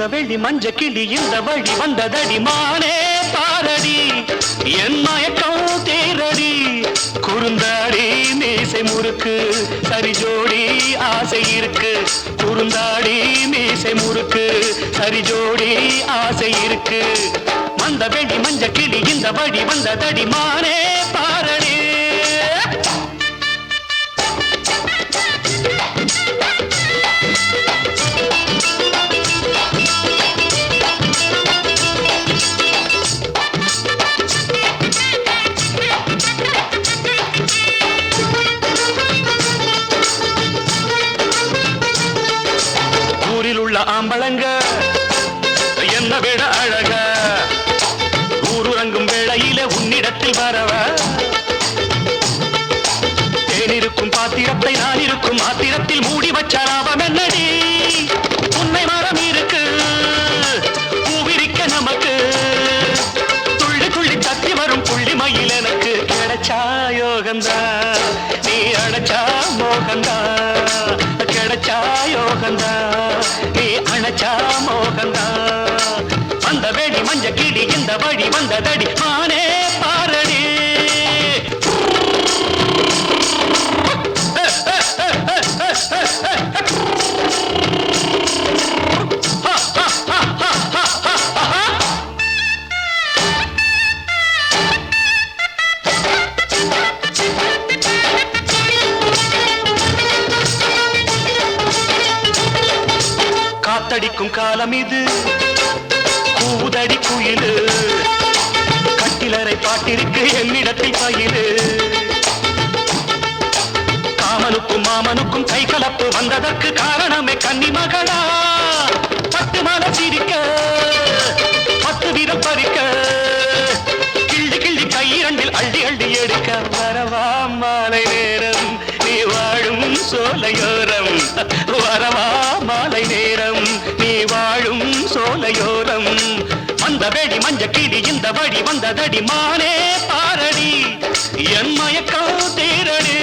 அந்த வெள்ளி மஞ்ச கிளி இந்த வழி வந்ததடி மானே பாரடி என் மயக்கம் தேரடி குறுந்தாடி மீசை முறுக்கு சரி ஜோடி ஆசை இருக்கு குறுந்தாடி மீசை முறுக்கு சரி ஜோடி ஆசை இருக்கு அந்த வெள்ளி மஞ்ச கிளி இந்த வழி வந்ததடி மானே பாரடி ஆம்பளங்க என்ன விட அழக ஊருறங்கும் வேளையில உன்னிடத்தில் வரவ தேனிருக்கும் பாத்திரத்தை நான் இருக்கும் ஆத்திரத்தில் மூடி வச்ச லாபம் என்னடி உன்னை மரம் இருக்கு பூவிரிக்க நமக்கு துள்ளி துள்ளி தத்தி வரும் புள்ளி மயில் எனக்கு கிடைச்சா யோகந்தா நீ அழைச்சா மோகந்தா கிடைச்சா யோகந்தா நீ அணைச்சா மோகந்தா அந்த வெடி மஞ்ச கிளி இந்த வழி வந்ததடி மானே பாரடி காத்தடிக்கும் காலம் இது கூதடி குயிலு கட்டிலறை பாட்டிருக்கு என்னிடத்தில் பயிலு காமனுக்கும் மாமனுக்கும் கை கலப்பு வந்ததற்கு காரணமே கன்னி மகளா பத்து மாலை சிரிக்க பத்து வீரம் பறிக்க கிள்ளி கிள்ளி கையிரண்டில் அள்ளி அள்ளி எடுக்க வரவா மாலை நேரம் நீ வாழும் சோலையோரம் வரவா மாலை நேரம் நீ வாழும் சோலையோரம் அந்த வெடி மஞ்ச கிளி இந்த வழி வந்ததடி மானே பாரடி என் மயக்கம் தேரடி